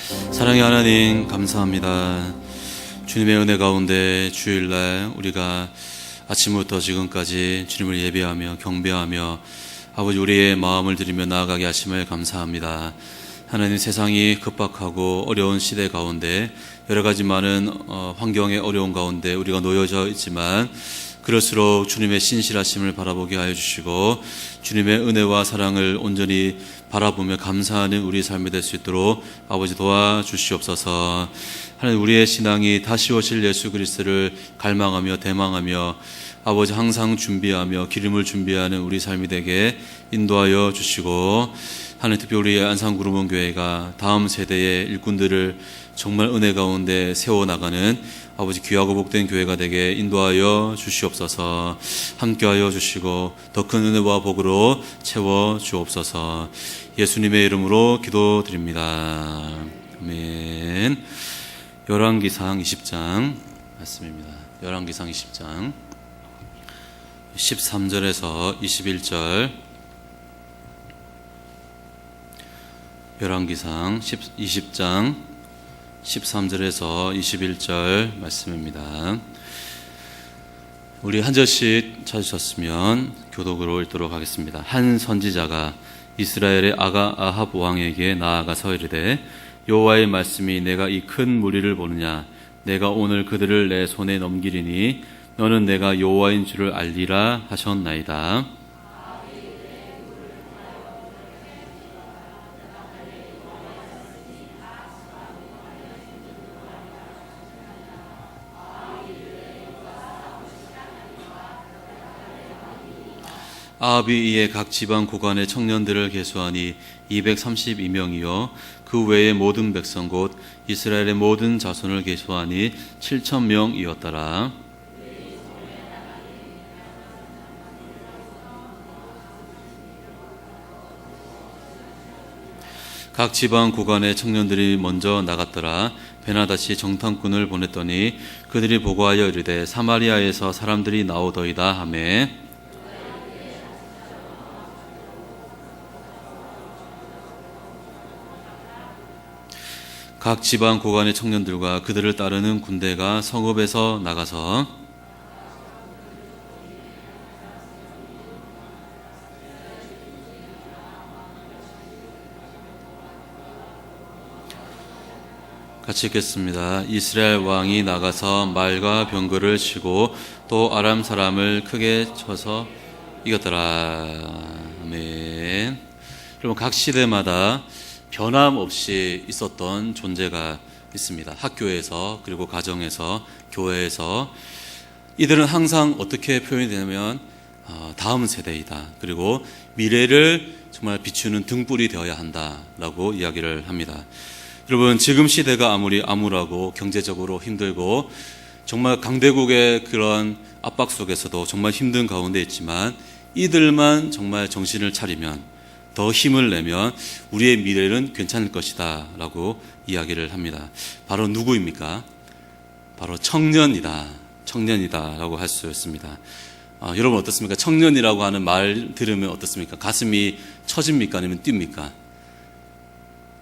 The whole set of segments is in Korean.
사랑의 하나님, 감사합니다. 주님의 은혜 가운데 주일날 우리가 아침부터 지금까지 주님을 예배하며 경배하며 아버지 우리의 마음을 드리며 나아가게 하심을 감사합니다. 하나님, 세상이 급박하고 어려운 시대 가운데 여러 가지 많은 환경의 어려운 가운데 우리가 놓여져 있지만 그럴수록 주님의 신실하심을 바라보게 하여 주시고 주님의 은혜와 사랑을 온전히 바라보며 감사하는 우리 삶이 될 수 있도록 아버지 도와주시옵소서. 하나님, 우리의 신앙이 다시 오실 예수 그리스도를 갈망하며 대망하며 아버지 항상 준비하며 기름을 준비하는 우리 삶이 되게 인도하여 주시고, 하나님, 특별히 우리 안산구름원교회가 다음 세대의 일꾼들을 정말 은혜 가운데 세워나가는 아버지 귀하고 복된 교회가 되게 인도하여 주시옵소서. 함께하여 주시고 더 큰 은혜와 복으로 채워 주옵소서. 예수님의 이름으로 기도드립니다. 아멘. 열왕기상 20장 말씀입니다. 열왕기상 20장 13절에서 21절. 열왕기상 20장 13절에서 21절 말씀입니다. 우리 한 절씩 찾으셨으면 교독으로 읽도록 하겠습니다. 한 선지자가 이스라엘의 아합 왕에게 나아가서 이르되, 여호와의 말씀이 내가 이 큰 무리를 보느냐? 내가 오늘 그들을 내 손에 넘기리니 너는 내가 여호와인 줄을 알리라 하셨나이다. 아합이 이에 각 지방 구간의 청년들을 계수하니 232명이요 그 외의 모든 백성 곧 이스라엘의 모든 자손을 계수하니 7,000명이었더라. 각 지방 구간의 청년들이 먼저 나갔더라. 베나다시 정탐꾼을 보냈더니 그들이 보고하여 이르되, 사마리아에서 사람들이 나오더이다 하매, 각 지방 구간의 청년들과 그들을 따르는 군대가 성읍에서 나가서 같이 읽겠습니다. 이스라엘 왕이 나가서 말과 병거를 치고 또 아람 사람을 크게 쳐서 이겼더라. 아멘. 여러분, 각 시대마다 변함없이 있었던 존재가 있습니다. 학교에서, 그리고 가정에서, 교회에서. 이들은 항상 어떻게 표현이 되냐면 다음 세대이다, 그리고 미래를 정말 비추는 등불이 되어야 한다라고 이야기를 합니다. 여러분, 지금 시대가 아무리 암울하고 경제적으로 힘들고 정말 강대국의 그런 압박 속에서도 정말 힘든 가운데 있지만 이들만 정말 정신을 차리면, 더 힘을 내면 우리의 미래는 괜찮을 것이다 라고 이야기를 합니다. 바로 누구입니까? 바로 청년이다 라고 할 수 있습니다. 여러분 어떻습니까? 청년이라고 하는 말 들으면 어떻습니까? 가슴이 처집니까? 아니면 뜁니까?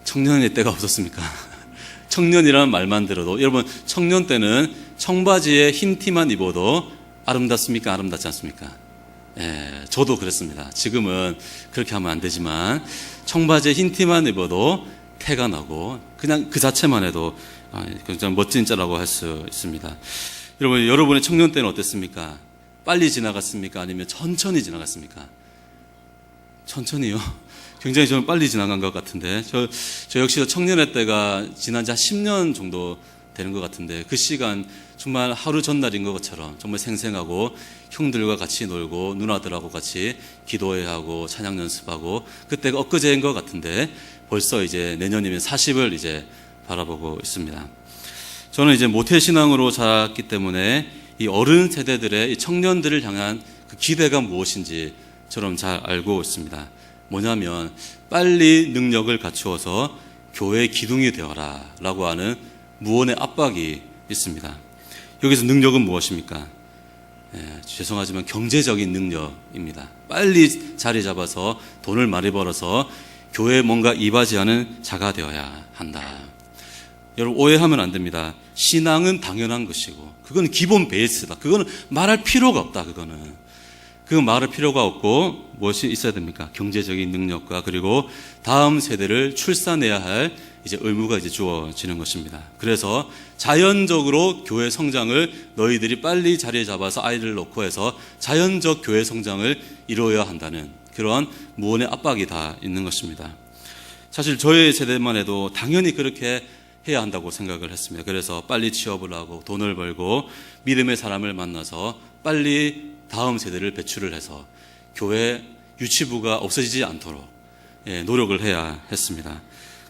청년의 때가 없었습니까? 청년이라는 말만 들어도, 여러분 청년 때는 청바지에 흰 티만 입어도 아름답습니까? 아름답지 않습니까? 예, 저도 그랬습니다. 지금은 그렇게 하면 안 되지만 청바지에 흰 티만 입어도 태가 나고 그냥 그 자체만 해도 굉장히 멋진 자라고 할 수 있습니다. 여러분의 청년 때는 어땠습니까? 빨리 지나갔습니까? 아니면 천천히 지나갔습니까? 천천히요. 굉장히 저는 빨리 지나간 것 같은데, 저 역시 청년의 때가 지난 지 한 10년 정도 되는 것 같은데, 그 시간 정말 하루 전날인 것처럼 정말 생생하고 형들과 같이 놀고 누나들하고 같이 기도회 하고 찬양 연습하고, 그때가 엊그제인 것 같은데 벌써 이제 내년이면 40을 이제 바라보고 있습니다. 저는 이제 모태신앙으로 자랐기 때문에 이 어른 세대들의 이 청년들을 향한 그 기대가 무엇인지처럼 잘 알고 있습니다. 뭐냐면 빨리 능력을 갖추어서 교회의 기둥이 되어라 라고 하는 무언의 압박이 있습니다. 여기서 능력은 무엇입니까? 죄송하지만 경제적인 능력입니다. 빨리 자리 잡아서 돈을 많이 벌어서 교회에 뭔가 이바지하는 자가 되어야 한다. 여러분 오해하면 안 됩니다. 신앙은 당연한 것이고 그건 기본 베이스다. 그거는 말할 필요가 없다. 그건 말할 필요가 없고 무엇이 있어야 됩니까? 경제적인 능력과 그리고 다음 세대를 출산해야 할 이제 의무가 이제 주어지는 것입니다. 그래서 자연적으로 교회 성장을 너희들이 빨리 자리에 잡아서 아이를 놓고 해서 자연적 교회 성장을 이루어야 한다는 그런 무언의 압박이 다 있는 것입니다. 사실 저희 세대만 해도 당연히 그렇게 해야 한다고 생각을 했습니다. 그래서 빨리 취업을 하고 돈을 벌고 믿음의 사람을 만나서 빨리 다음 세대를 배출을 해서 교회 유치부가 없어지지 않도록 노력을 해야 했습니다.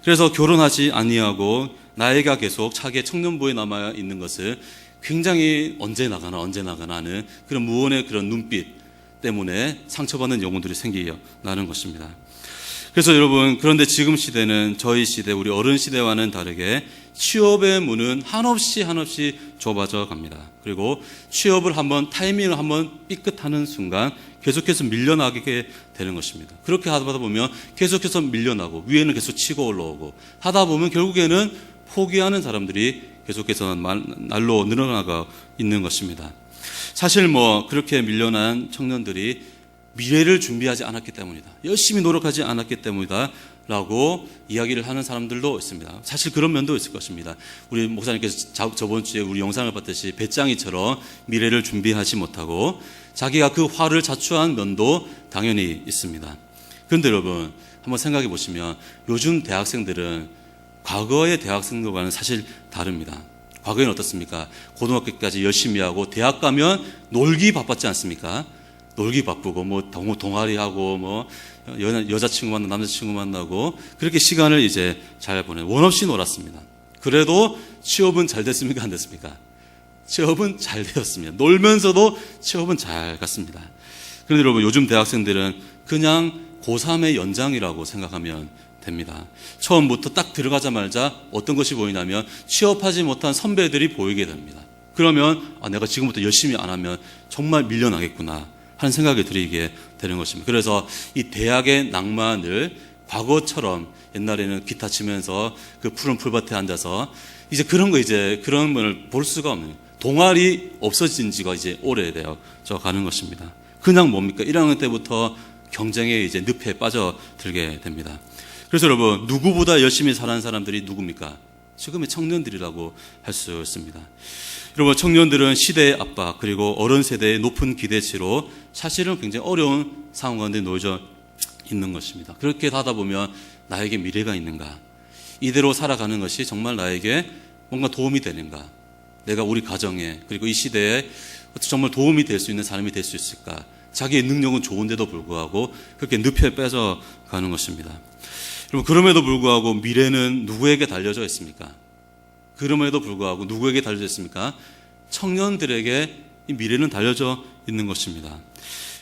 그래서 결혼하지 아니하고 나이가 계속 차게 청년부에 남아 있는 것을 굉장히 언제 나가나 하는 그런 무언의 그런 눈빛 때문에 상처받는 영혼들이 생기나는 것입니다. 그래서 여러분, 그런데 지금 시대는 저희 시대, 우리 어른 시대와는 다르게 취업의 문은 한없이 좁아져 갑니다. 그리고 취업을 타이밍을 한번 삐끗하는 순간 계속해서 밀려나게 되는 것입니다. 그렇게 하다 보면 계속해서 밀려나고 위에는 계속 치고 올라오고 하다 보면 결국에는 포기하는 사람들이 계속해서 날로 늘어나가 있는 것입니다. 사실 그렇게 밀려난 청년들이 미래를 준비하지 않았기 때문이다. 열심히 노력하지 않았기 때문이다. 라고 이야기를 하는 사람들도 있습니다. 사실 그런 면도 있을 것입니다. 우리 목사님께서 저번 주에 우리 영상을 봤듯이 배짱이처럼 미래를 준비하지 못하고 자기가 그 화를 자초한 면도 당연히 있습니다. 그런데 여러분, 한번 생각해 보시면 요즘 대학생들은 과거의 대학생들과는 사실 다릅니다. 과거에는 어떻습니까? 고등학교까지 열심히 하고 대학 가면 놀기 바빴지 않습니까? 놀기 바쁘고 동아리하고 여자친구 만나고 남자친구 만나고 그렇게 시간을 이제 잘 원 없이 놀았습니다. 그래도 취업은 잘 됐습니까? 안 됐습니까? 취업은 잘 되었습니다. 놀면서도 취업은 잘 갔습니다. 그런데 여러분, 요즘 대학생들은 그냥 고3의 연장이라고 생각하면 됩니다. 처음부터 딱 들어가자마자 어떤 것이 보이냐면 취업하지 못한 선배들이 보이게 됩니다. 그러면 내가 지금부터 열심히 안 하면 정말 밀려나겠구나 하는 생각이 들게 되는 것입니다. 그래서 이 대학의 낭만을 과거처럼 옛날에는 기타 치면서 그 푸른 풀밭에 앉아서 이제 그런 걸 볼 수가 없는 동아리 없어진 지가 이제 오래되어져 가는 것입니다. 그냥 뭡니까? 1학년 때부터 경쟁에 이제 늪에 빠져들게 됩니다. 그래서 여러분, 누구보다 열심히 살아는 사람들이 누굽니까? 지금의 청년들이라고 할 수 있습니다. 여러분, 청년들은 시대의 압박 그리고 어른 세대의 높은 기대치로 사실은 굉장히 어려운 상황 가운데 놓여져 있는 것입니다. 그렇게 하다 보면 나에게 미래가 있는가? 이대로 살아가는 것이 정말 나에게 뭔가 도움이 되는가? 내가 우리 가정에 그리고 이 시대에 정말 도움이 될 수 있는 사람이 될 수 있을까? 자기의 능력은 좋은데도 불구하고 그렇게 늪에 빠져가는 것입니다. 여러분, 그럼에도 불구하고 미래는 누구에게 달려져 있습니까? 그럼에도 불구하고 누구에게 달려져 있습니까? 청년들에게 이 미래는 달려져 있는 것입니다.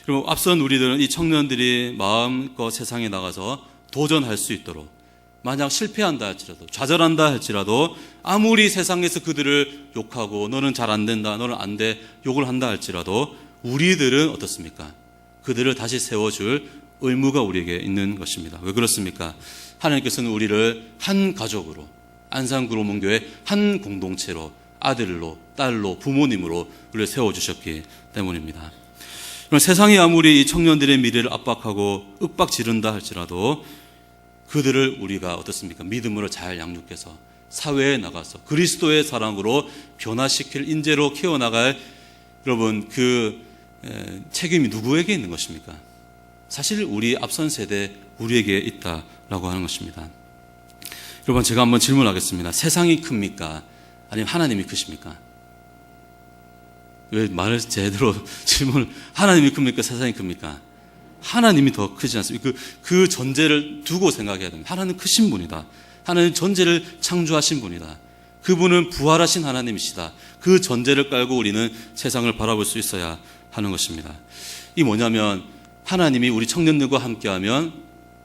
그리고 앞선 우리들은 이 청년들이 마음껏 세상에 나가서 도전할 수 있도록, 만약 실패한다 할지라도, 좌절한다 할지라도, 아무리 세상에서 그들을 욕하고 너는 잘 안 된다, 너는 안 돼, 욕을 한다 할지라도 우리들은 어떻습니까? 그들을 다시 세워줄 의무가 우리에게 있는 것입니다. 왜 그렇습니까? 하나님께서는 우리를 한 가족으로, 안산구로문교회 한 공동체로, 아들로, 딸로, 부모님으로 우리를 세워주셨기 때문입니다. 세상이 아무리 이 청년들의 미래를 압박하고 윽박지른다 할지라도 그들을 우리가 어떻습니까? 믿음으로 잘 양육해서 사회에 나가서 그리스도의 사랑으로 변화시킬 인재로 키워나갈, 여러분, 책임이 누구에게 있는 것입니까? 사실 우리 앞선 세대 우리에게 있다라고 하는 것입니다. 여러분, 제가 한번 질문하겠습니다. 세상이 큽니까? 아니면 하나님이 크십니까? 왜 말을 제대로 하나님이 큽니까? 세상이 큽니까? 하나님이 더 크지 않습니까? 그 전제를 두고 생각해야 됩니다. 하나님 크신 분이다. 하나님 전제를 창조하신 분이다. 그분은 부활하신 하나님이시다. 그 전제를 깔고 우리는 세상을 바라볼 수 있어야 하는 것입니다. 이 뭐냐면, 하나님이 우리 청년들과 함께하면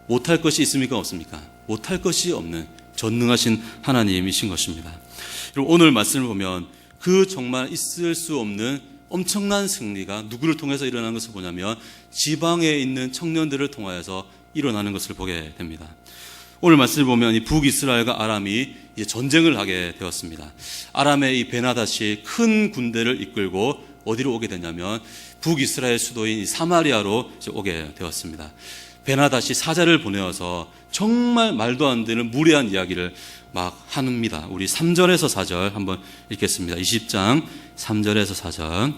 못할 것이 있습니까? 없습니까? 못할 것이 없는 전능하신 하나님이신 것입니다. 그리고 오늘 말씀을 보면 정말 있을 수 없는 엄청난 승리가 누구를 통해서 일어나는 것을 보냐면 지방에 있는 청년들을 통하여서 일어나는 것을 보게 됩니다. 오늘 말씀을 보면 이 북이스라엘과 아람이 이제 전쟁을 하게 되었습니다. 아람의 이 베나닷이 큰 군대를 이끌고 어디로 오게 되냐면 북이스라엘 수도인 이 사마리아로 이제 오게 되었습니다. 베나닷이 사자를 보내어서 정말 말도 안 되는 무례한 이야기를 막 합니다. 우리 3절에서 4절 한번 읽겠습니다. 20장 3절에서 4절.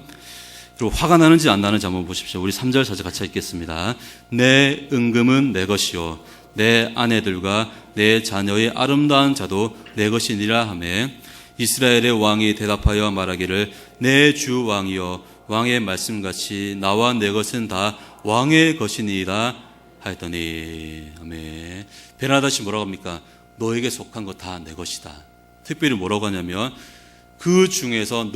그리고 화가 나는지 안 나는지 한번 보십시오. 우리 3절 4절 같이 읽겠습니다. 내 은금은 내 것이요 내 아내들과 내 자녀의 아름다운 자도 내 것이니라 하매 이스라엘의 왕이 대답하여 말하기를 내 주 왕이여 왕의 말씀같이 나와 내 것은 다 왕의 것이니이다 하였더니 아멘. 베나닷이 뭐라고 합니까? 너에게 속한 거 다 내 것이다. 특별히 뭐라고 하냐면 그 중에서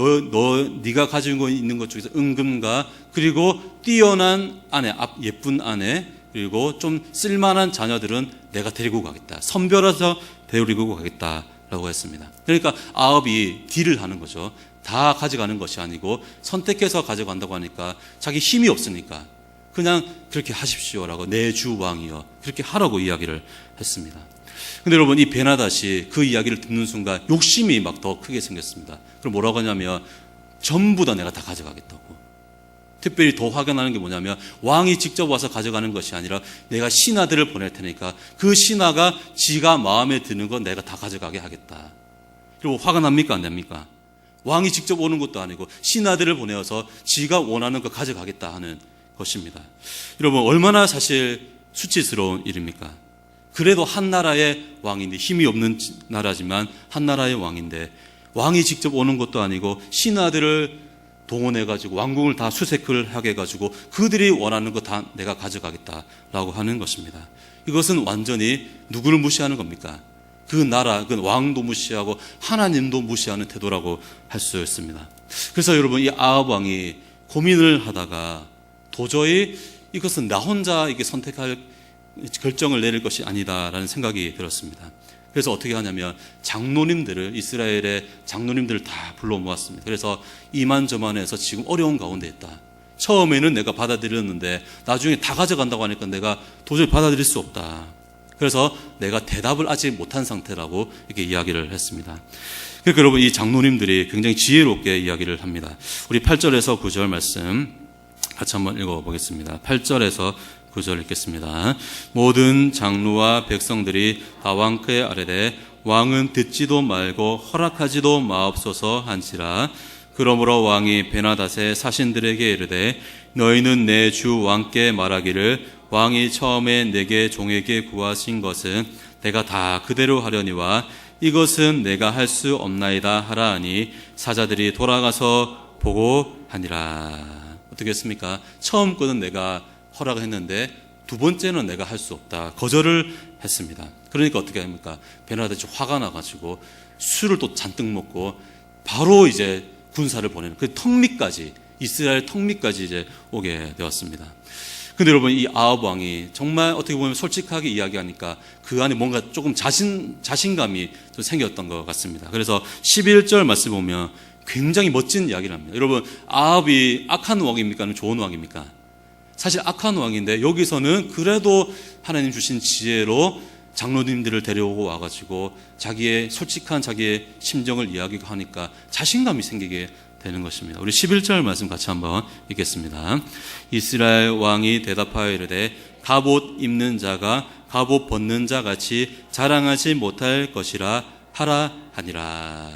네가 가지고 있는 것 중에서 은금과 그리고 뛰어난 아내, 예쁜 아내 그리고 좀 쓸만한 자녀들은 내가 데리고 가겠다. 선별해서 데리고 가겠다라고 했습니다. 그러니까 아합이 딜을 하는 거죠. 다 가져가는 것이 아니고 선택해서 가져간다고 하니까 자기 힘이 없으니까 그냥 그렇게 하십시오라고 내 주 왕이여 그렇게 하라고 이야기를 했습니다. 근데 여러분 이 베나닷이 그 이야기를 듣는 순간 욕심이 막 더 크게 생겼습니다. 그럼 뭐라고 하냐면 전부 다 내가 다 가져가겠다고. 특별히 더 화가 나는 게 뭐냐면 왕이 직접 와서 가져가는 것이 아니라 내가 신하들을 보낼 테니까 그 신하가 지가 마음에 드는 건 내가 다 가져가게 하겠다. 그리고 화가 납니까 안 납니까? 왕이 직접 오는 것도 아니고 신하들을 보내어서 지가 원하는 거 가져가겠다 하는 것입니다. 여러분 얼마나 사실 수치스러운 일입니까? 그래도 한 나라의 왕인데 힘이 없는 나라지만 한 나라의 왕인데 왕이 직접 오는 것도 아니고 신하들을 동원해가지고 왕궁을 다 수색을 하게 해가지고 그들이 원하는 거 다 내가 가져가겠다라고 하는 것입니다. 이것은 완전히 누구를 무시하는 겁니까? 그 나라, 그 왕도 무시하고 하나님도 무시하는 태도라고 할 수 있습니다. 그래서 여러분 이 아합 왕이 고민을 하다가 도저히 이것은 나 혼자 이게 선택할 결정을 내릴 것이 아니다라는 생각이 들었습니다. 그래서 어떻게 하냐면 장로님들을 이스라엘의 장로님들을 다 불러 모았습니다. 그래서 이만저만해서 지금 어려운 가운데 있다. 처음에는 내가 받아들였는데 나중에 다 가져간다고 하니까 내가 도저히 받아들일 수 없다. 그래서 내가 대답을 아직 못한 상태라고 이렇게 이야기를 했습니다. 그러니까 여러분 이 장로님들이 굉장히 지혜롭게 이야기를 합니다. 우리 8절에서 9절 말씀 같이 한번 읽어보겠습니다. 8절에서 9절 읽겠습니다. 모든 장로와 백성들이 다 왕께 아뢰되 왕은 듣지도 말고 허락하지도 마옵소서 한지라. 그러므로 왕이 베나닷의 사신들에게 이르되 너희는 내 주 왕께 말하기를 왕이 처음에 내게 종에게 구하신 것은 내가 다 그대로 하려니와 이것은 내가 할 수 없나이다 하라 하니 사자들이 돌아가서 보고 하니라. 어떻게 했습니까? 처음 거는 내가 허락을 했는데 두 번째는 내가 할 수 없다. 거절을 했습니다. 그러니까 어떻게 합니까? 베나닷이 화가 나가지고 술을 또 잔뜩 먹고 바로 이제 군사를 보내는 그 턱밑까지 이스라엘 턱밑까지 이제 오게 되었습니다. 근데 여러분 이 아합 왕이 정말 어떻게 보면 솔직하게 이야기하니까 그 안에 뭔가 조금 자신감이 좀 생겼던 것 같습니다. 그래서 11절 말씀 보면 굉장히 멋진 이야기를 합니다. 여러분 아합이 악한 왕입니까? 좋은 왕입니까? 사실 악한 왕인데 여기서는 그래도 하나님 주신 지혜로 장로님들을 데려오고 와가지고 자기의 솔직한 자기의 심정을 이야기하니까 자신감이 생기게 되는 것입니다. 우리 11절 말씀 같이 한번 읽겠습니다. 이스라엘 왕이 대답하여 이르되 갑옷 입는 자가 갑옷 벗는 자 같이 자랑하지 못할 것이라 하라 하니라.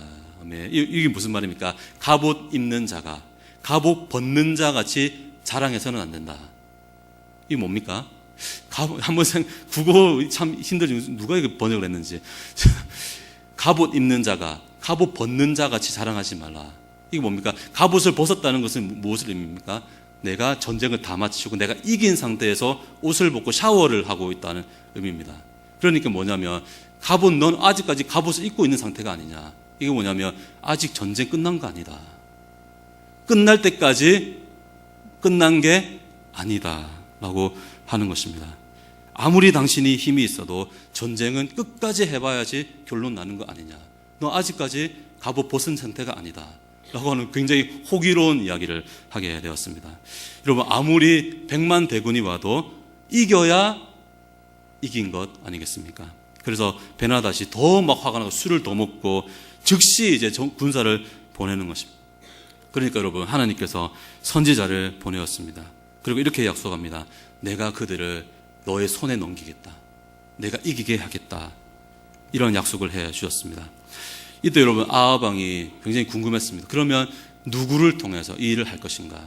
이게 무슨 말입니까? 갑옷 입는 자가 갑옷 벗는 자 같이 자랑해서는 안 된다. 이게 뭡니까? 한번 국어 참 힘들지 누가 이거 번역을 했는지. 갑옷 입는 자가 갑옷 벗는 자 같이 자랑하지 말라. 이게 뭡니까? 갑옷을 벗었다는 것은 무엇을 의미입니까? 내가 전쟁을 다 마치고 내가 이긴 상태에서 옷을 벗고 샤워를 하고 있다는 의미입니다. 그러니까 뭐냐면 넌 아직까지 갑옷을 입고 있는 상태가 아니냐. 이게 뭐냐면 아직 전쟁 끝난 거 아니다. 끝날 때까지 끝난 게 아니다 라고 하는 것입니다. 아무리 당신이 힘이 있어도 전쟁은 끝까지 해봐야지 결론 나는 거 아니냐. 너 아직까지 갑옷 벗은 상태가 아니다 라고 하는 굉장히 호기로운 이야기를 하게 되었습니다. 여러분 아무리 100만 대군이 와도 이겨야 이긴 것 아니겠습니까? 그래서 베나닷이 더 막 화가 나고 술을 더 먹고 즉시 이제 군사를 보내는 것입니다. 그러니까 여러분, 하나님께서 선지자를 보내었습니다. 그리고 이렇게 약속합니다. 내가 그들을 너의 손에 넘기겠다. 내가 이기게 하겠다. 이런 약속을 해 주셨습니다. 이때 여러분, 아합 왕이 굉장히 궁금했습니다. 그러면 누구를 통해서 이 일을 할 것인가?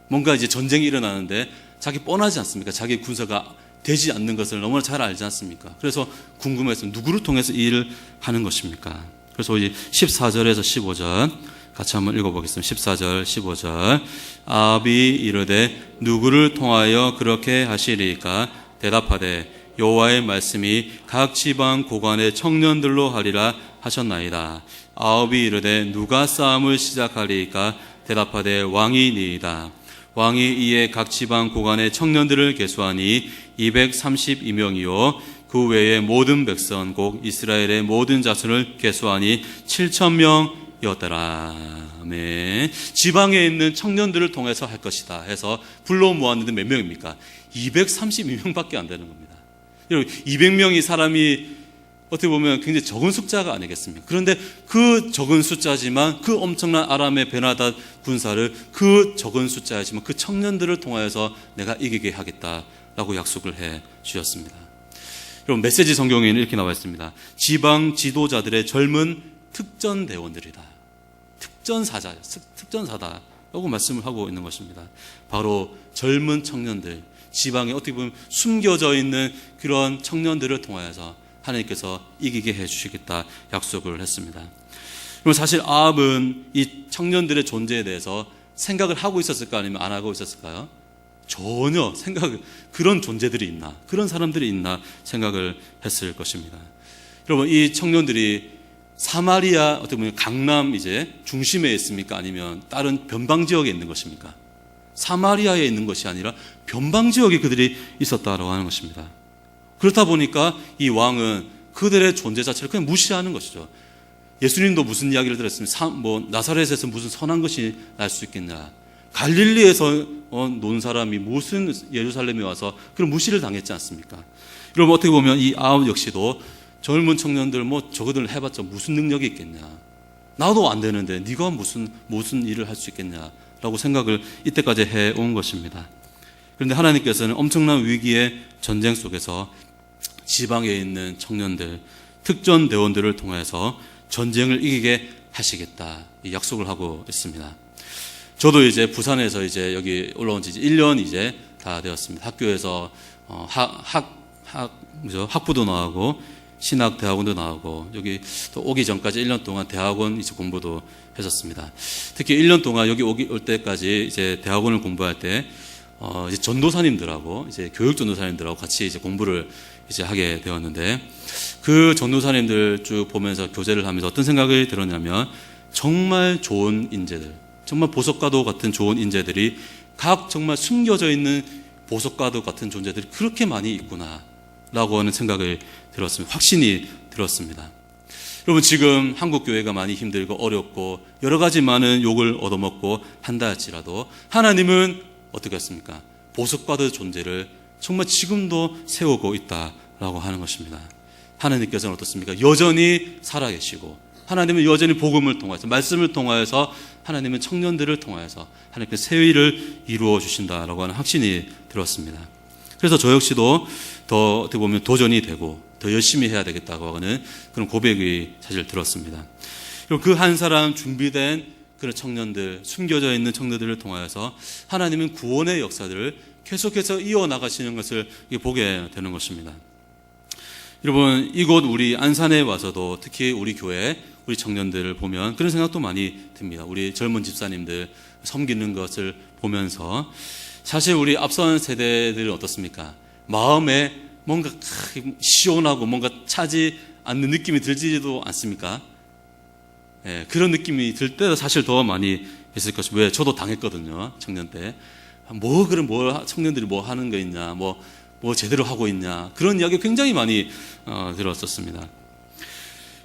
뭔가 이제 전쟁이 일어나는데 자기 뻔하지 않습니까? 자기 군사가 되지 않는 것을 너무나 잘 알지 않습니까? 그래서 궁금했습니다. 누구를 통해서 이 일을 하는 것입니까? 그래서 이제 14절에서 15절 같이 한번 읽어보겠습니다. 14절, 15절. 아합이 이르되 누구를 통하여 그렇게 하시리까? 대답하되 여호와의 말씀이 각 지방 고관의 청년들로 하리라 하셨나이다. 아합이 이르되 누가 싸움을 시작하리까? 대답하되 왕이니이다. 왕이 이에 각 지방 고관의 청년들을 계수하니 232명이요 그 외에 모든 백성 곧 이스라엘의 모든 자손을 계수하니 7,000명이었더라. 아멘. 지방에 있는 청년들을 통해서 할 것이다 해서 불러 모았는데 몇 명입니까? 232명밖에 안 되는 겁니다. 여러분, 200명이 사람이 어떻게 보면 굉장히 적은 숫자가 아니겠습니까? 그런데 그 적은 숫자지만 그 엄청난 아람의 베나닷 군사를 그 적은 숫자이지만 그 청년들을 통하여서 내가 이기게 하겠다라고 약속을 해 주셨습니다. 여러분, 메시지 성경에는 이렇게 나와 있습니다. 지방 지도자들의 젊은 특전 대원들이다. 특전사다라고 말씀을 하고 있는 것입니다. 바로 젊은 청년들, 지방에 어떻게 보면 숨겨져 있는 그런 청년들을 통하여서 하나님께서 이기게 해주시겠다 약속을 했습니다. 그럼 사실 아합은 이 청년들의 존재에 대해서 생각을 하고 있었을까 아니면 안 하고 있었을까요? 전혀 그런 존재들이 있나, 그런 사람들이 있나 생각을 했을 것입니다. 여러분, 이 청년들이 사마리아 어떻게 보면 강남 이제 중심에 있습니까? 아니면 다른 변방 지역에 있는 것입니까? 사마리아에 있는 것이 아니라 변방 지역에 그들이 있었다라고 하는 것입니다. 그렇다 보니까 이 왕은 그들의 존재 자체를 그냥 무시하는 것이죠. 예수님도 무슨 이야기를 들었습니까? 나사렛에서 무슨 선한 것이 날 수 있겠냐. 갈릴리에서 논 사람이 무슨 예루살렘에 와서 그런 무시를 당했지 않습니까? 여러분, 어떻게 보면 이 아합 역시도 젊은 청년들 저거들 해봤자 무슨 능력이 있겠냐. 나도 안 되는데 네가 무슨 일을 할 수 있겠냐라고 생각을 이때까지 해온 것입니다. 그런데 하나님께서는 엄청난 위기의 전쟁 속에서 지방에 있는 청년들, 특전 대원들을 통해서 전쟁을 이기게 하시겠다 이 약속을 하고 있습니다. 저도 이제 부산에서 이제 여기 올라온 지 1년 이제 다 되었습니다. 학교에서 학부도 나오고 신학 대학원도 나오고 여기 또 오기 전까지 1년 동안 대학원 이제 공부도 했었습니다. 특히 1년 동안 여기 올 때까지 이제 대학원을 공부할 때 이제 전도사님들하고 이제 교육 전도사님들하고 같이 이제 공부를 이제 하게 되었는데 그 전도사님들 쭉 보면서 교제를 하면서 어떤 생각이 들었냐면 정말 좋은 인재들, 정말 보석과도 같은 좋은 인재들이 각 정말 숨겨져 있는 보석과도 같은 존재들이 그렇게 많이 있구나라고 하는 생각을 들었습니다. 확신이 들었습니다. 여러분, 지금 한국 교회가 많이 힘들고 어렵고 여러 가지 많은 욕을 얻어먹고 한다 할지라도 하나님은 어떻게 했습니까? 보석과도 존재를 정말 지금도 세우고 있다라고 하는 것입니다. 하나님께서는 어떻습니까? 여전히 살아계시고 하나님은 여전히 복음을 통해서 말씀을 통하여서 하나님은 청년들을 통하여서 하나님께서 새 일을 이루어 주신다라고 하는 확신이 들었습니다. 그래서 저 역시도 더 어떻게 보면 도전이 되고 더 열심히 해야 되겠다고 하는 그런 고백이 사실 들었습니다. 그리고 그 한 사람 준비된 그런 청년들, 숨겨져 있는 청년들을 통하여서 하나님은 구원의 역사들을 계속해서 이어나가시는 것을 보게 되는 것입니다. 여러분, 이곳 우리 안산에 와서도 특히 우리 교회, 우리 청년들을 보면 그런 생각도 많이 듭니다. 우리 젊은 집사님들 섬기는 것을 보면서 사실 우리 앞선 세대들은 어떻습니까? 마음에 뭔가 시원하고 뭔가 차지 않는 느낌이 들지도 않습니까? 예, 그런 느낌이 들 때도 사실 더 많이 있을 것이고, 왜? 저도 당했거든요, 청년 때. 청년들이 뭐 하는 거 있냐, 뭐 제대로 하고 있냐, 그런 이야기 굉장히 많이 들었었습니다.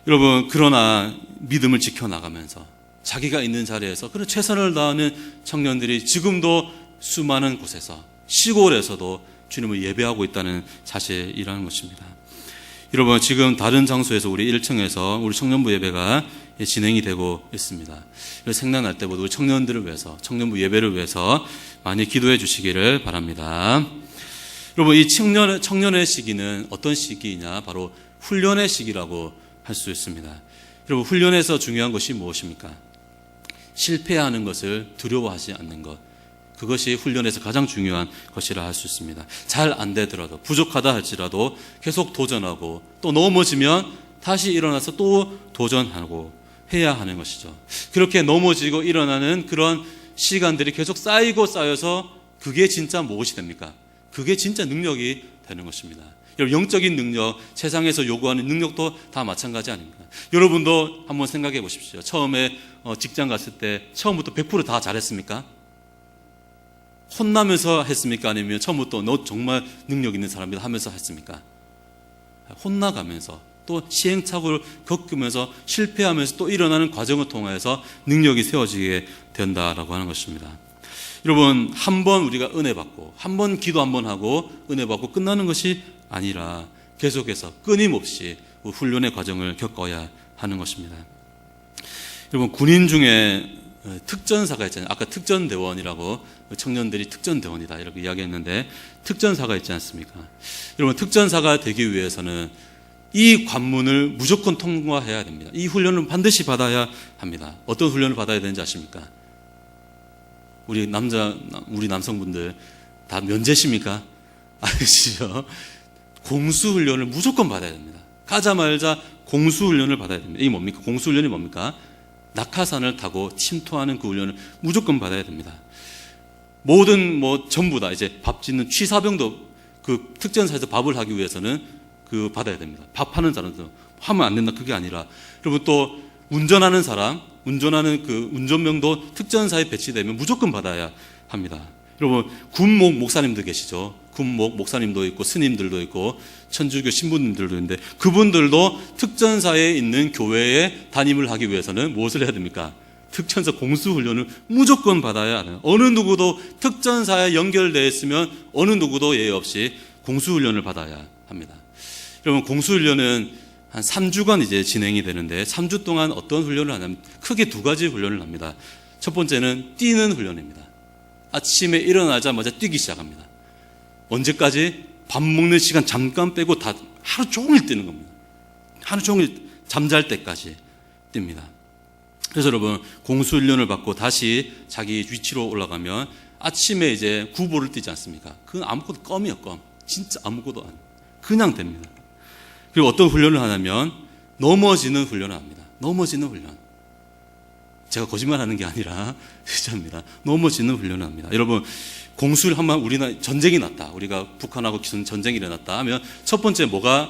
여러분, 그러나 믿음을 지켜나가면서 자기가 있는 자리에서 그런 최선을 다하는 청년들이 지금도 수많은 곳에서, 시골에서도 주님을 예배하고 있다는 사실이라는 것입니다. 여러분, 지금 다른 장소에서 우리 1층에서 우리 청년부 예배가 진행이 되고 있습니다. 생각날 때보다 우리 청년들을 위해서, 청년부 예배를 위해서 많이 기도해 주시기를 바랍니다. 여러분, 이 청년의 시기는 어떤 시기이냐? 바로 훈련의 시기라고 할 수 있습니다. 여러분, 훈련에서 중요한 것이 무엇입니까? 실패하는 것을 두려워하지 않는 것. 그것이 훈련에서 가장 중요한 것이라 할 수 있습니다. 잘 안 되더라도, 부족하다 할지라도 계속 도전하고, 또 넘어지면 다시 일어나서 또 도전하고 해야 하는 것이죠. 그렇게 넘어지고 일어나는 그런 시간들이 계속 쌓이고 쌓여서 그게 진짜 무엇이 됩니까? 그게 진짜 능력이 되는 것입니다. 여러분, 영적인 능력, 세상에서 요구하는 능력도 다 마찬가지 아닙니까? 여러분도 한번 생각해 보십시오. 처음에 직장 갔을 때 처음부터 100% 다 잘했습니까? 혼나면서 했습니까? 아니면 처음부터 너 정말 능력 있는 사람이다 하면서 했습니까? 혼나가면서 또 시행착오를 겪으면서 실패하면서 또 일어나는 과정을 통해서 능력이 세워지게 된다라고 하는 것입니다. 여러분, 한 번 우리가 은혜 받고 한 번 기도 한 번 하고 은혜 받고 끝나는 것이 아니라 계속해서 끊임없이 훈련의 과정을 겪어야 하는 것입니다. 여러분, 군인 중에 특전사가 있잖아요. 아까 특전대원이라고 청년들이 특전대원이다 이렇게 이야기했는데 특전사가 있지 않습니까? 여러분, 특전사가 되기 위해서는 이 관문을 무조건 통과해야 됩니다. 이 훈련을 반드시 받아야 합니다. 어떤 훈련을 받아야 되는지 아십니까? 우리 남성분들 다 면제십니까? 아시죠? 공수훈련을 무조건 받아야 됩니다. 가자마자 공수훈련을 받아야 됩니다. 이게 뭡니까? 공수훈련이 뭡니까? 낙하산을 타고 침투하는 그 훈련을 무조건 받아야 됩니다. 모든 전부 다 이제 밥 짓는 취사병도 그 특전사에서 밥을 하기 위해서는 그 받아야 됩니다. 밥하는 사람도 하면 안 된다 그게 아니라 여러분 또 운전하는 사람, 운전하는 그 운전병도 특전사에 배치되면 무조건 받아야 합니다. 여러분, 군목 목사님도 계시죠. 군목 목사님도 있고 스님들도 있고 천주교 신부님들도 있는데 그분들도 특전사에 있는 교회에 담임을 하기 위해서는 무엇을 해야 됩니까? 특전사 공수훈련을 무조건 받아야 하는, 어느 누구도 특전사에 연결되어 있으면 어느 누구도 예외 없이 공수훈련을 받아야 합니다. 여러분, 공수훈련은 한 3주간 이제 진행이 되는데 3주 동안 어떤 훈련을 하냐면 크게 두 가지 훈련을 합니다. 첫 번째는 뛰는 훈련입니다. 아침에 일어나자마자 뛰기 시작합니다. 언제까지? 밥 먹는 시간 잠깐 빼고 다 하루 종일 뛰는 겁니다. 하루 종일 잠잘 때까지 뜁니다. 그래서 여러분, 공수훈련을 받고 다시 자기 위치로 올라가면 아침에 이제 구보를 뛰지 않습니까? 그건 아무것도 껌이에요, 껌. 진짜 아무것도 안. 그냥 됩니다. 그리고 어떤 훈련을 하냐면 넘어지는 훈련을 합니다. 넘어지는 훈련. 제가 거짓말하는 게 아니라 진짜입니다. 넘어지는 훈련을 합니다. 여러분, 공수를 하면 우리나라 전쟁이 났다. 우리가 북한하고 전쟁이 일어났다 하면 첫 번째 뭐가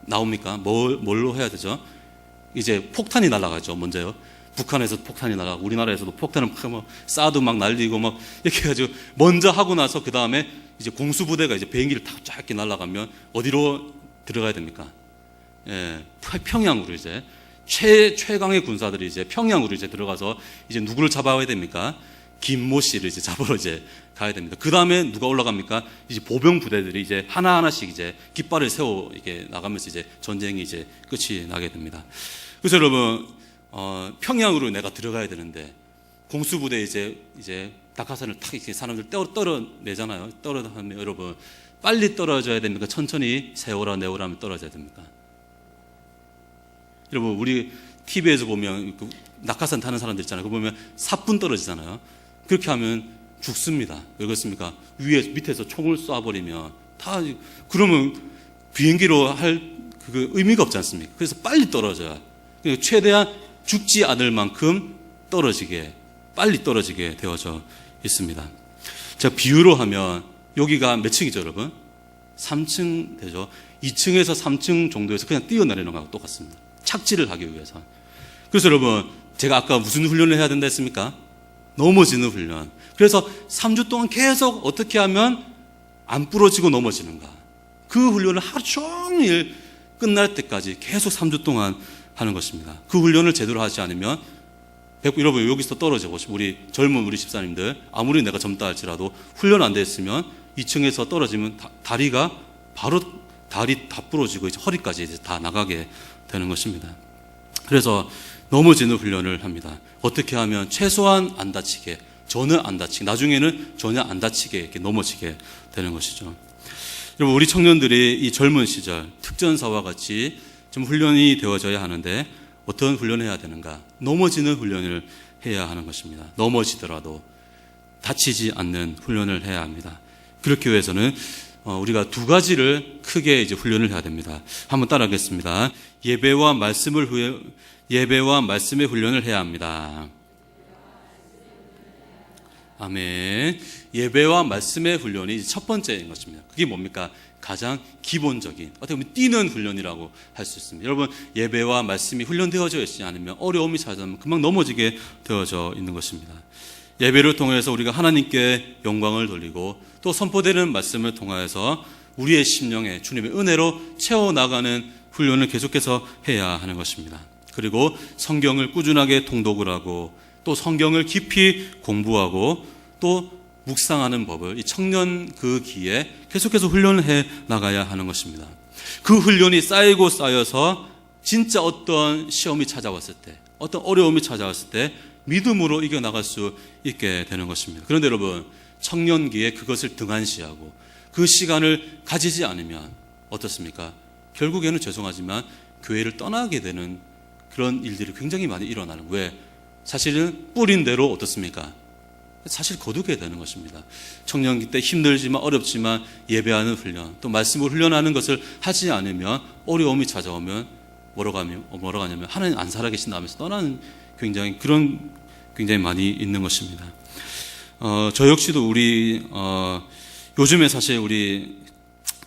나옵니까? 뭘로 해야 되죠? 이제 폭탄이 날아가죠. 먼저요. 북한에서 폭탄이 날아가고 우리나라에서도 폭탄을 막 쏴도 막 날리고 막 이렇게 해가지고 먼저 하고 나서 그 다음에 이제 공수부대가 이제 비행기를 탁 짧게 날아가면 어디로 들어가야 됩니까? 예, 평양으로 이제 최강의 군사들이 이제 평양으로 이제 들어가서 이제 누구를 잡아야 됩니까? 김모 씨를 이제 잡으러 이제 가야 됩니다. 그 다음에 누가 올라갑니까? 이제 보병 부대들이 이제 하나하나씩 이제 깃발을 세워 이게 나가면서 이제 전쟁이 이제 끝이 나게 됩니다. 그래서 여러분, 평양으로 내가 들어가야 되는데 공수부대 이제 낙하산을 탁 이렇게 사람들 떨어내잖아요. 떨어하면 여러분 빨리 떨어져야 됩니까? 천천히 세워라 내워라 하면 떨어져야 됩니까? 여러분, 우리 TV에서 보면 그 낙하산 타는 사람들 있잖아요. 그거 보면 사뿐 떨어지잖아요. 그렇게 하면 죽습니다. 왜 그렇습니까? 밑에서 총을 쏴버리면 다, 그러면 비행기로 할 그 의미가 없지 않습니까? 그래서 빨리 떨어져야, 최대한 죽지 않을 만큼 빨리 떨어지게 되어져 있습니다. 제가 비유로 하면 여기가 몇 층이죠, 여러분? 3층 되죠. 2층에서 3층 정도에서 그냥 뛰어내리는 거하고 똑같습니다. 착지를 하기 위해서. 그래서 여러분, 제가 아까 무슨 훈련을 해야 된다 했습니까? 넘어지는 훈련. 그래서 3주 동안 계속 어떻게 하면 안 부러지고 넘어지는가. 그 훈련을 하루 종일 끝날 때까지 계속 3주 동안 하는 것입니다. 그 훈련을 제대로 하지 않으면, 여러분 여기서 떨어져 보시면 우리 젊은 우리 집사님들, 아무리 내가 젊다 할지라도 훈련 안 됐으면 2층에서 떨어지면 다리가 바로 다리 다 부러지고 이제 허리까지 이제 다 나가게 되는 것입니다. 그래서 넘어지는 훈련을 합니다. 어떻게 하면 최소한 안 다치게, 전혀 안 다치게, 나중에는 전혀 안 다치게 이렇게 넘어지게 되는 것이죠. 여러분, 우리 청년들이 이 젊은 시절 특전사와 같이 좀 훈련이 되어져야 하는데 어떤 훈련을 해야 되는가? 넘어지는 훈련을 해야 하는 것입니다. 넘어지더라도 다치지 않는 훈련을 해야 합니다. 그렇기 위해서는 우리가 두 가지를 크게 이제 훈련을 해야 됩니다. 한번 따라하겠습니다. 예배와 말씀의 훈련을 해야 합니다. 아멘. 예배와 말씀의 훈련이 첫 번째인 것입니다. 그게 뭡니까? 가장 기본적인, 어떻게 보면 뛰는 훈련이라고 할 수 있습니다. 여러분, 예배와 말씀이 훈련되어져 있지 않으면 어려움이 찾아오면 금방 넘어지게 되어져 있는 것입니다. 예배를 통해서 우리가 하나님께 영광을 돌리고 또 선포되는 말씀을 통하여서 우리의 심령에 주님의 은혜로 채워나가는 훈련을 계속해서 해야 하는 것입니다. 그리고 성경을 꾸준하게 통독을 하고 또 성경을 깊이 공부하고 또 묵상하는 법을 이 청년 그 기에 계속해서 훈련을 해 나가야 하는 것입니다. 그 훈련이 쌓이고 쌓여서 진짜 어떤 시험이 찾아왔을 때, 어떤 어려움이 찾아왔을 때 믿음으로 이겨나갈 수 있게 되는 것입니다. 그런데 여러분, 청년기에 그것을 등한시하고 그 시간을 가지지 않으면 어떻습니까? 결국에는 죄송하지만 교회를 떠나게 되는 그런 일들이 굉장히 많이 일어나는 거예요. 왜? 사실은 뿌린 대로 어떻습니까? 사실 거두게 되는 것입니다. 청년기 때 힘들지만 어렵지만 예배하는 훈련, 또 말씀을 훈련하는 것을 하지 않으면 어려움이 찾아오면 뭐라고 하냐면 하나님 안 살아계신다 하면서 떠나는 굉장히 많이 있는 것입니다. 저 역시도 우리 요즘에 사실 우리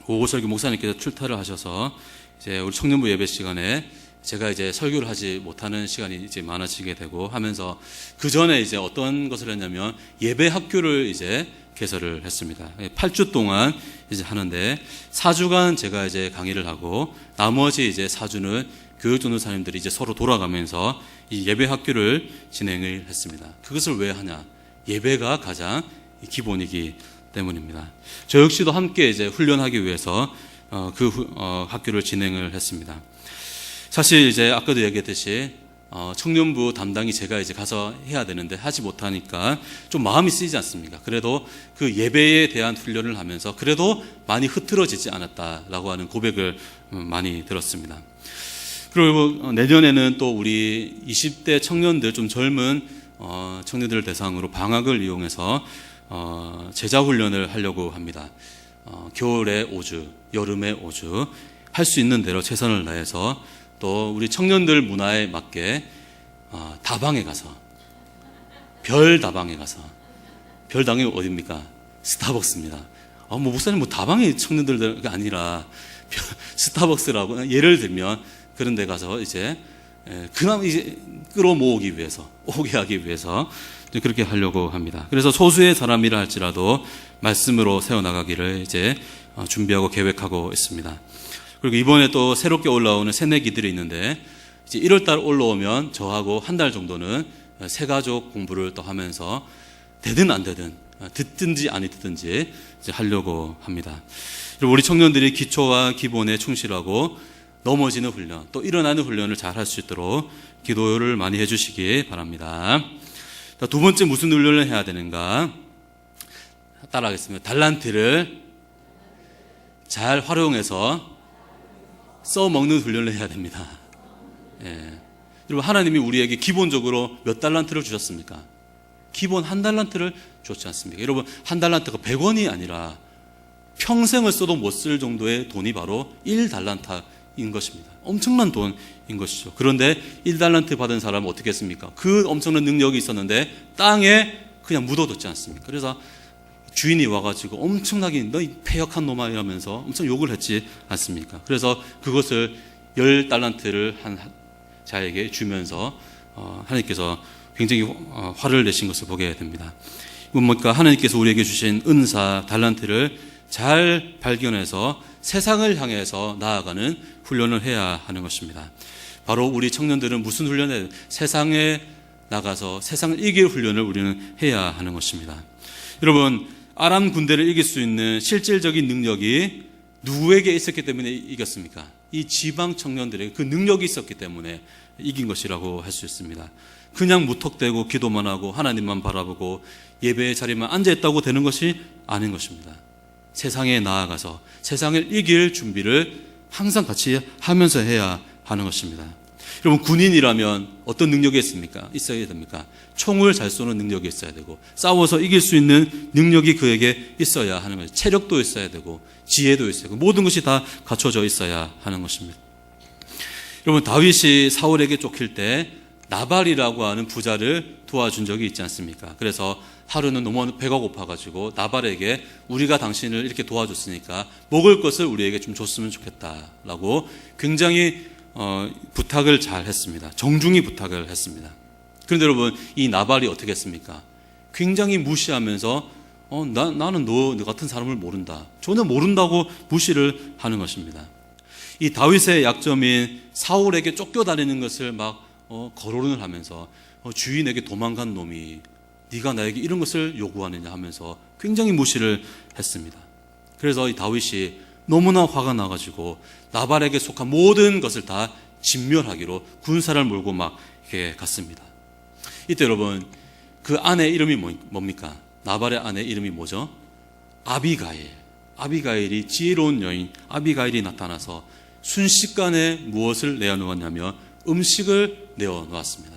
오고설교 목사님께서 출타를 하셔서 이제 우리 청년부 예배 시간에 제가 이제 설교를 하지 못하는 시간이 이제 많아지게 되고 하면서 그 전에 이제 어떤 것을 했냐면 예배 학교를 이제 개설을 했습니다. 8주 동안 이제 하는데 4주간 제가 이제 강의를 하고 나머지 이제 4주는 교육 전도사님들이 이제 서로 돌아가면서 이 예배 학교를 진행을 했습니다. 그것을 왜 하냐? 예배가 가장 기본이기 때문입니다. 저 역시도 함께 이제 훈련하기 위해서 학교를 진행을 했습니다. 사실 이제 아까도 얘기했듯이 청년부 담당이 제가 이제 가서 해야 되는데 하지 못하니까 좀 마음이 쓰이지 않습니까? 그래도 그 예배에 대한 훈련을 하면서 그래도 많이 흐트러지지 않았다라고 하는 고백을 많이 들었습니다. 그리고 내년에는 또 우리 20대 청년들, 좀 젊은 청년들 대상으로 방학을 이용해서 제자훈련을 하려고 합니다. 겨울에 5주, 여름에 5주 할 수 있는 대로 최선을 다해서 또 우리 청년들 문화에 맞게 다방에 가서, 별 다방에 가서, 별 다방이 어디입니까? 스타벅스입니다. 목사님 다방이 청년들가 아니라 스타벅스라고 예를 들면 그런 데 가서 이제 그나마 이제 끌어모으기 위해서, 오게 하기 위해서 그렇게 하려고 합니다. 그래서 소수의 사람이라 할지라도 말씀으로 세워나가기를 이제 준비하고 계획하고 있습니다. 그리고 이번에 또 새롭게 올라오는 새내기들이 있는데 이제 1월달 올라오면 저하고 한 달 정도는 새가족 공부를 또 하면서 되든 안 되든 듣든지 안 듣든지 이제 하려고 합니다. 그리고 우리 청년들이 기초와 기본에 충실하고 넘어지는 훈련, 또 일어나는 훈련을 잘 할 수 있도록 기도를 많이 해주시기 바랍니다. 두 번째 무슨 훈련을 해야 되는가? 따라하겠습니다. 달란트를 잘 활용해서 써먹는 훈련을 해야 됩니다. 예. 여러분, 하나님이 우리에게 기본적으로 몇 달란트를 주셨습니까? 기본 한 달란트를 줬지 않습니까? 여러분, 한 달란트가 100원이 아니라 평생을 써도 못 쓸 정도의 돈이 바로 1달란트인 것입니다. 엄청난 돈인 것이죠. 그런데 1달란트 받은 사람은 어떻게 했습니까? 그 엄청난 능력이 있었는데 땅에 그냥 묻어뒀지 않습니까? 그래서 주인이 와가지고 엄청나게 너 이 패역한 놈아 이러면서 엄청 욕을 했지 않습니까? 그래서 그것을 10달란트를 한 자에게 주면서 하나님께서 굉장히 화를 내신 것을 보게 됩니다. 이건 뭡니까? 하나님께서 우리에게 주신 은사, 달란트를 잘 발견해서 세상을 향해서 나아가는 훈련을 해야 하는 것입니다. 바로 우리 청년들은 무슨 훈련을 해야 돼요? 세상에 나가서 세상을 이길 훈련을 우리는 해야 하는 것입니다. 여러분, 아람 군대를 이길 수 있는 실질적인 능력이 누구에게 있었기 때문에 이겼습니까? 이 지방 청년들에게 그 능력이 있었기 때문에 이긴 것이라고 할 수 있습니다. 그냥 무턱대고 기도만 하고 하나님만 바라보고 예배의 자리만 앉아있다고 되는 것이 아닌 것입니다. 세상에 나아가서 세상을 이길 준비를 항상 같이 하면서 해야 하는 것입니다. 여러분, 군인이라면 어떤 능력이 있어야 됩니까? 총을 잘 쏘는 능력이 있어야 되고, 싸워서 이길 수 있는 능력이 그에게 있어야 하는 것입니다. 체력도 있어야 되고, 지혜도 있어야 되고, 모든 것이 다 갖춰져 있어야 하는 것입니다. 여러분, 다윗이 사울에게 쫓길 때 나발이라고 하는 부자를 도와준 적이 있지 않습니까? 그래서 하루는 너무 배가 고파가지고 나발에게 우리가 당신을 이렇게 도와줬으니까 먹을 것을 우리에게 좀 줬으면 좋겠다라고 굉장히 부탁을 잘 했습니다. 정중히 부탁을 했습니다. 그런데 여러분, 이 나발이 어떻게 했습니까? 굉장히 무시하면서 나는 너 같은 사람을 모른다. 전혀 모른다고 무시를 하는 것입니다. 이 다윗의 약점인 사울에게 쫓겨다니는 것을 막 거론을 하면서 주인에게 도망간 놈이 네가 나에게 이런 것을 요구하느냐 하면서 굉장히 무시를 했습니다. 그래서 이 다윗이 너무나 화가 나가지고 나발에게 속한 모든 것을 다 진멸하기로 군사를 몰고 막 이렇게 갔습니다. 이때 여러분, 그 아내 이름이 뭡니까? 나발의 아내 이름이 뭐죠? 아비가일. 아비가일이 지혜로운 여인 아비가일이 나타나서 순식간에 무엇을 내어놓았냐면 음식을 내어놓았습니다.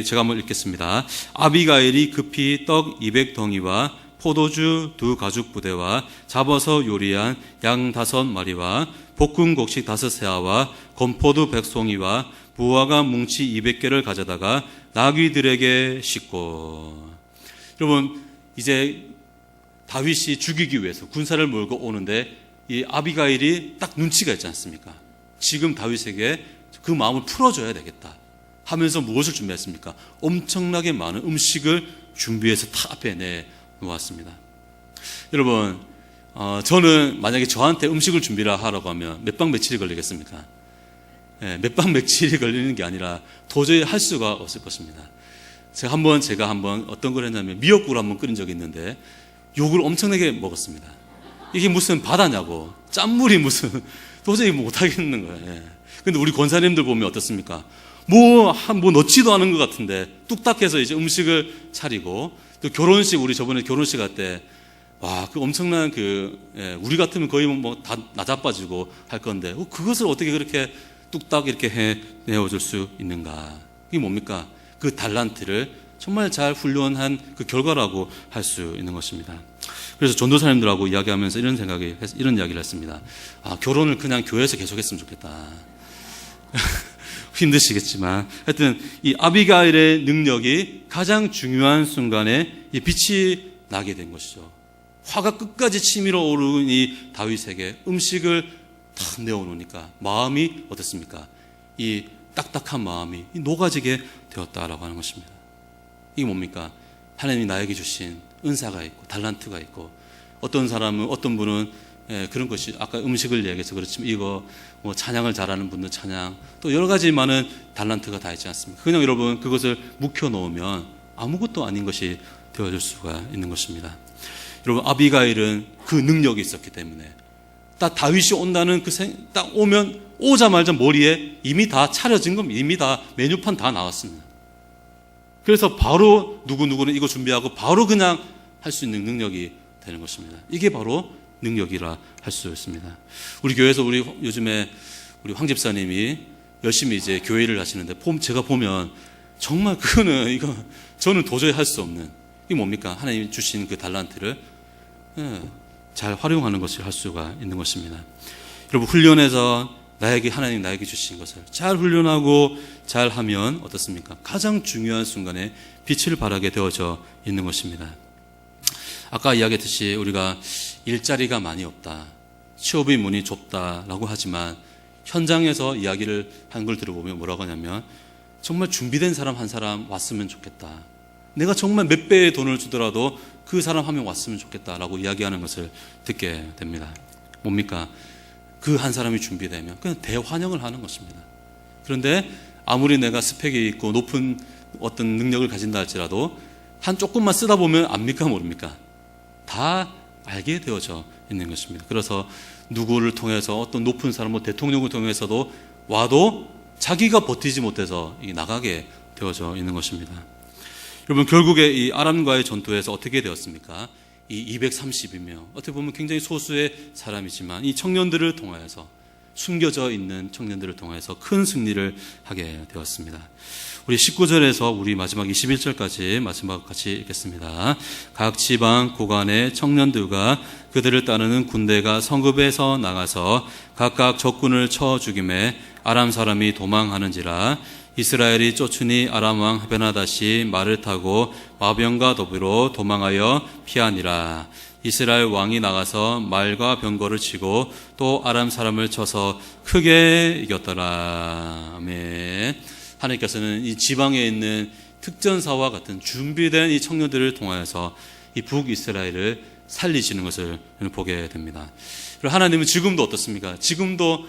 제가 한번 읽겠습니다. 아비가일이 급히 떡 200덩이와 포도주 2가죽부대와 잡아서 요리한 양 5마리와 볶은 곡식 5세아와 건포도 100송이와 무화과 뭉치 200개를 가져다가 나귀들에게 싣고. 여러분, 이제 다윗이 죽이기 위해서 군사를 몰고 오는데 이 아비가일이 딱 눈치가 있지 않습니까? 지금 다윗에게 그 마음을 풀어줘야 되겠다 하면서 무엇을 준비했습니까? 엄청나게 많은 음식을 준비해서 다 앞에 내놓았습니다. 여러분, 저는 만약에 저한테 음식을 준비를 하라고 하면 몇 박 며칠이 걸리겠습니까? 몇 박 며칠이 걸리는 게 아니라 도저히 할 수가 없을 것입니다. 제가 한번 어떤 걸 했냐면 미역국을 한번 끓인 적이 있는데 욕을 엄청나게 먹었습니다. 이게 무슨 바다냐고, 짠물이 무슨, 도저히 못하겠는 거예요. 근데 우리 권사님들 보면 어떻습니까? 뭐 넣지도 않은 것 같은데 뚝딱해서 이제 음식을 차리고, 또 결혼식, 우리 저번에 결혼식 할 때 그 엄청난 우리 같으면 거의 뭐 다 나자빠지고 할 건데 그것을 어떻게 그렇게 뚝딱 이렇게 해내어줄 수 있는가? 이게 뭡니까? 그 달란트를 정말 잘 훈련한 그 결과라고 할 수 있는 것입니다. 그래서 전도사님들하고 이야기하면서 이런 이야기를 했습니다. 결혼을 그냥 교회에서 계속했으면 좋겠다. 힘드시겠지만 하여튼 이 아비가일의 능력이 가장 중요한 순간에 이 빛이 나게 된 것이죠. 화가 끝까지 치밀어 오르는 이 다윗에게 음식을 탁 내어놓으니까 마음이 어떻습니까? 이 딱딱한 마음이 녹아지게 되었다라고 하는 것입니다. 이게 뭡니까? 하나님이 나에게 주신 은사가 있고 달란트가 있고, 어떤 분은 그런 것이, 아까 음식을 얘기해서 그렇지만 이거 뭐 찬양을 잘하는 분들 찬양, 또 여러 가지 많은 달란트가 다 있지 않습니까? 그냥 여러분 그것을 묵혀놓으면 아무것도 아닌 것이 되어질 수가 있는 것입니다. 여러분, 아비가일은 그 능력이 있었기 때문에 딱 다윗이 온다는 딱 오자마자 머리에 이미 다 차려진 겁니다. 이미 다 메뉴판 다 나왔습니다. 그래서 바로 누구는 이거 준비하고 바로 그냥 할 수 있는 능력이 되는 것입니다. 이게 바로 능력이라 할 수 있습니다. 우리 교회에서 요즘에 우리 황 집사님이 열심히 이제 교회 일을 하시는데 제가 보면 정말 저는 도저히 할 수 없는, 이게 뭡니까? 하나님이 주신 그 달란트를 잘 활용하는 것을 할 수가 있는 것입니다. 여러분, 훈련해서 하나님 나에게 주신 것을 잘 훈련하고 잘 하면 어떻습니까? 가장 중요한 순간에 빛을 발하게 되어져 있는 것입니다. 아까 이야기했듯이 우리가 일자리가 많이 없다, 취업의 문이 좁다라고 하지만 현장에서 이야기를 한 걸 들어보면 뭐라고 하냐면 정말 준비된 사람 한 사람 왔으면 좋겠다. 내가 정말 몇 배의 돈을 주더라도 그 사람 한 명 왔으면 좋겠다라고 이야기하는 것을 듣게 됩니다. 뭡니까? 그 한 사람이 준비되면 그냥 대환영을 하는 것입니다. 그런데 아무리 내가 스펙이 있고 높은 어떤 능력을 가진다 할지라도 한 조금만 쓰다 보면 압니까 모릅니까? 다 알게 되어져 있는 것입니다. 그래서 누구를 통해서 어떤 높은 사람, 대통령을 통해서도 와도 자기가 버티지 못해서 나가게 되어져 있는 것입니다. 여러분, 결국에 이 아람과의 전투에서 어떻게 되었습니까? 이 230이며 어떻게 보면 굉장히 소수의 사람이지만 이 청년들을 통하여서, 숨겨져 있는 청년들을 통해서 큰 승리를 하게 되었습니다. 우리 19절에서 우리 마지막 21절까지 마지막 같이 읽겠습니다. 각 지방 고관의 청년들과 그들을 따르는 군대가 성읍에서 나가서 각각 적군을 쳐 죽임에 아람 사람이 도망하는지라. 이스라엘이 쫓으니 아람 왕 베나다시 말을 타고 마병과 더불어 도망하여 피하니라. 이스라엘 왕이 나가서 말과 병거를 치고 또 아람 사람을 쳐서 크게 이겼더라. 아멘. 하나님께서는 이 지방에 있는 특전사와 같은 준비된 이 청년들을 통하여서 이 북이스라엘을 살리시는 것을 보게 됩니다. 그리고 하나님은 지금도 어떻습니까? 지금도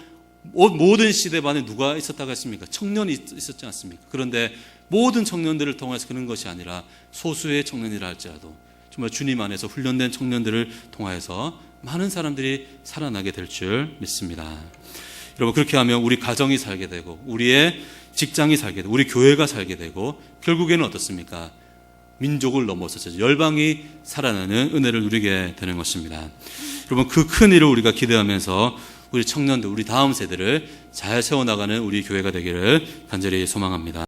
모든 시대반에 누가 있었다고 했습니까? 청년이 있었지 않습니까? 그런데 모든 청년들을 통해서 그런 것이 아니라 소수의 청년이라 할지라도 정말 주님 안에서 훈련된 청년들을 통하여서 많은 사람들이 살아나게 될 줄 믿습니다. 여러분, 그렇게 하면 우리 가정이 살게 되고 우리의 직장이 살게 되고 우리 교회가 살게 되고 결국에는 어떻습니까? 민족을 넘어서서 열방이 살아나는 은혜를 누리게 되는 것입니다. 여러분, 그 큰 일을 우리가 기대하면서 우리 청년들, 우리 다음 세대를 잘 세워나가는 우리 교회가 되기를 간절히 소망합니다.